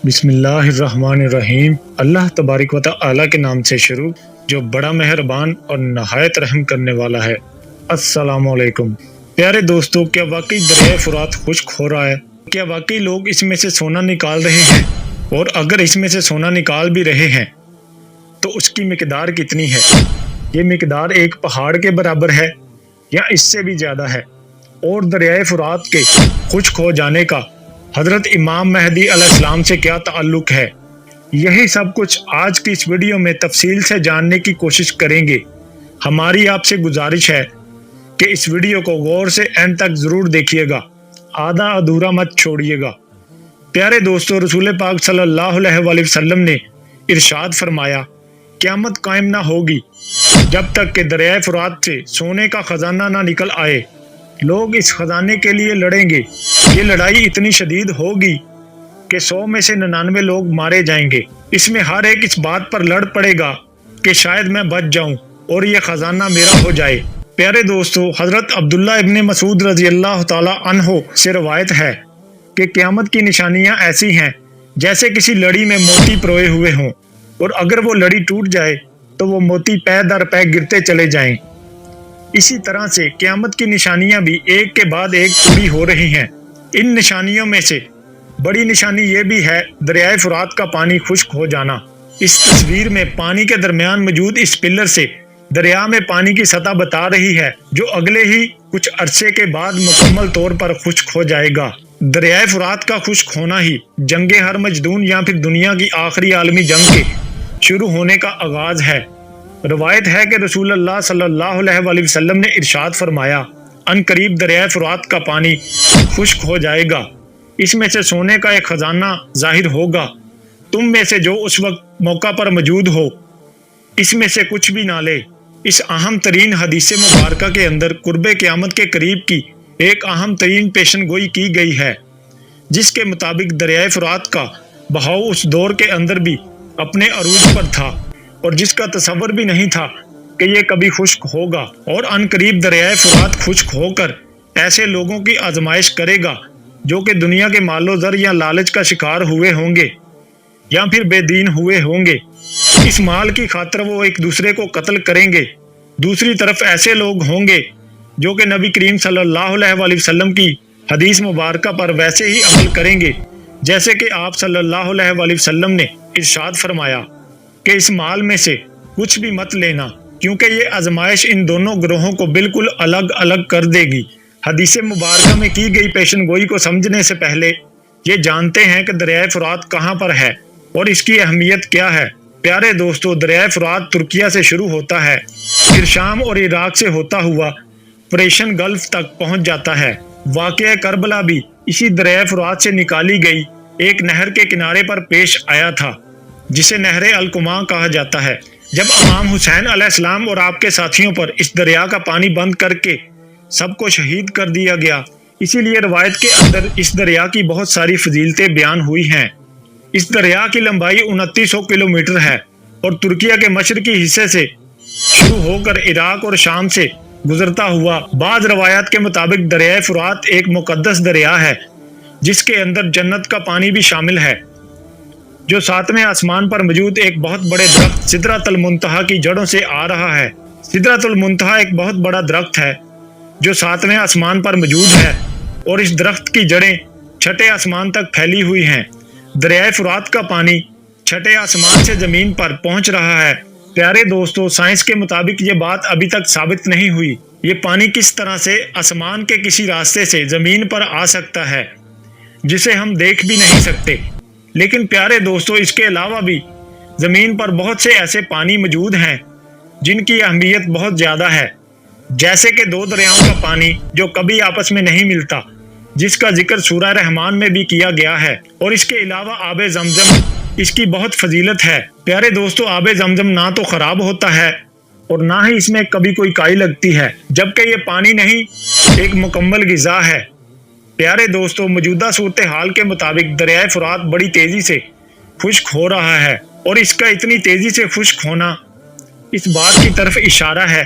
بسم اللہ الرحمن الرحیم۔ اللہ تبارک و تعالی کے نام سے شروع جو بڑا مہربان اور نہایت رحم کرنے والا ہے۔ السلام علیکم پیارے دوستو، کیا واقعی دریائے فرات خشک ہو رہا ہے؟ کیا واقعی لوگ اس میں سے سونا نکال رہے ہیں؟ اور اگر اس میں سے سونا نکال بھی رہے ہیں تو اس کی مقدار کتنی ہے؟ یہ مقدار ایک پہاڑ کے برابر ہے یا اس سے بھی زیادہ ہے؟ اور دریائے فرات کے خشک ہو جانے کا حضرت امام مہدی علیہ السلام سے کیا تعلق ہے؟ یہی سب کچھ آج کی اس ویڈیو میں تفصیل سے جاننے کی کوشش کریں گے۔ ہماری آپ سے گزارش ہے کہ اس ویڈیو کو غور سے اینڈ تک ضرور دیکھیے گا، آدھا ادھورا مت چھوڑیے گا۔ پیارے دوستو، رسول پاک صلی اللہ علیہ وآلہ وسلم نے ارشاد فرمایا، قیامت قائم نہ ہوگی جب تک کہ دریائے فرات سے سونے کا خزانہ نہ نکل آئے۔ لوگ اس خزانے کے لیے لڑیں گے۔ یہ لڑائی اتنی شدید ہوگی کہ 100 میں سے 99 لوگ مارے جائیں گے۔ اس میں ہر ایک اس بات پر لڑ پڑے گا کہ شاید میں بچ جاؤں اور یہ خزانہ میرا ہو جائے۔ پیارے دوستو، حضرت عبداللہ ابن مسعود رضی اللہ تعالی عنہ سے روایت ہے کہ قیامت کی نشانیاں ایسی ہیں جیسے کسی لڑی میں موتی پروئے ہوئے ہوں، اور اگر وہ لڑی ٹوٹ جائے تو وہ موتی پے در پے گرتے چلے جائیں۔ اسی طرح سے قیامت کی نشانیاں بھی ایک کے بعد ایک پوری ہو رہی ہیں۔ ان نشانیوں میں سے بڑی نشانی یہ بھی ہے دریائے فرات کا پانی خشک ہو جانا۔ اس تصویر میں پانی کے درمیان موجود اس پلر سے دریا میں پانی کی سطح بتا رہی ہے جو اگلے ہی کچھ عرصے کے بعد مکمل طور پر خشک ہو جائے گا۔ دریائے فرات کا خشک ہونا ہی جنگ ہرمجدون یا پھر دنیا کی آخری عالمی جنگ کے شروع ہونے کا آغاز ہے۔ روایت ہے کہ رسول اللہ صلی اللہ علیہ وآلہ وسلم نے ارشاد فرمایا، ان قریب دریائے فرات کا پانی خشک ہو جائے گا، اس میں سے سونے کا ایک خزانہ ظاہر ہوگا۔ تم میں سے جو اس وقت موقع پر موجود ہو اس میں سے کچھ بھی نہ لے۔ اس اہم ترین حدیث مبارکہ کے اندر قرب قیامت کے قریب کی ایک اہم ترین پیشن گوئی کی گئی ہے، جس کے مطابق دریائے فرات کا بہاؤ اس دور کے اندر بھی اپنے عروج پر تھا، اور جس کا تصور بھی نہیں تھا کہ یہ کبھی خشک ہوگا۔ اور ان قریب دریائے فرات خشک ہو کر ایسے لوگوں کی آزمائش کرے گا جو کہ دنیا کے مال و زر یا لالچ کا شکار ہوئے ہوں گے یا پھر بے دین ہوئے ہوں گے۔ اس مال کی خاطر وہ ایک دوسرے کو قتل کریں گے۔ دوسری طرف ایسے لوگ ہوں گے جو کہ نبی کریم صلی اللہ علیہ وآلہ وسلم کی حدیث مبارکہ پر ویسے ہی عمل کریں گے جیسے کہ آپ صلی اللہ علیہ وآلہ وسلم نے ارشاد فرمایا کہ اس مال میں سے کچھ بھی مت لینا، کیونکہ یہ آزمائش ان دونوں گروہوں کو بالکل الگ الگ کر دے گی۔ حدیث مبارکہ میں کی گئی پیشن گوئی کو سمجھنے سے پہلے یہ جانتے ہیں کہ دریائے فرات کہاں پر ہے اور اس کی اہمیت کیا ہے۔ پیارے دوستو، دریائے فرات ترکیہ سے شروع ہوتا ہے، پھر شام اور عراق سے ہوتا ہوا پریشن گلف تک پہنچ جاتا ہے۔ واقعہ کربلا بھی اسی دریائے فرات سے نکالی گئی ایک نہر کے کنارے پر پیش آیا تھا، جسے نہر القماں کہا جاتا ہے۔ جب امام حسین علیہ السلام اور آپ کے ساتھیوں پر اس دریا کا پانی بند کر کے سب کو شہید کر دیا گیا، اسی لیے روایت کے اندر اس دریا کی بہت ساری فضیلتیں بیان ہوئی ہیں۔ اس دریا کی لمبائی 2900 کلومیٹر ہے اور ترکیہ کے مشرقی حصے سے شروع ہو کر عراق اور شام سے گزرتا ہوا بعض روایات کے مطابق دریائے فرات ایک مقدس دریا ہے جس کے اندر جنت کا پانی بھی شامل ہے، جو 7ویں آسمان پر موجود ایک بہت بڑے درخت سدرۃ المنتہا کی جڑوں سے آ رہا ہے۔ سدرۃ المنتہا ایک بہت بڑا درخت ہے جو 7ویں آسمان پر موجود ہے، اور اس درخت کی جڑیں 6ٹھے آسمان تک پھیلی ہوئی ہیں۔ دریائے فرات کا پانی 6ٹھے آسمان سے زمین پر پہنچ رہا ہے۔ پیارے دوستو، سائنس کے مطابق یہ بات ابھی تک ثابت نہیں ہوئی، یہ پانی کس طرح سے آسمان کے کسی راستے سے زمین پر آ سکتا ہے جسے ہم دیکھ بھی نہیں سکتے۔ لیکن پیارے دوستو، اس کے علاوہ بھی زمین پر بہت سے ایسے پانی موجود ہیں جن کی اہمیت بہت زیادہ ہے، جیسے کہ 2 دریاؤں کا پانی جو کبھی آپس میں نہیں ملتا، جس کا ذکر سورہ رحمان میں بھی کیا گیا ہے۔ اور اس کے علاوہ آب زمزم، اس کی بہت فضیلت ہے۔ پیارے دوستو، آب زمزم نہ تو خراب ہوتا ہے اور نہ ہی اس میں کبھی کوئی کائی لگتی ہے، جبکہ یہ پانی نہیں، ایک مکمل غذا ہے۔ پیارے دوستو، موجودہ صورتحال کے مطابق دریائے فرات بڑی تیزی سے خشک ہو رہا ہے، اور اس کا اتنی تیزی سے خشک ہونا اس بات کی طرف اشارہ ہے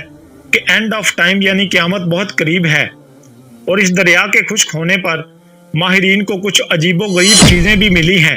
کہ اینڈ آف ٹائم یعنی قیامت بہت قریب ہے۔ اور اس دریا کے خشک ہونے پر ماہرین کو کچھ عجیب و غریب چیزیں بھی ملی ہیں،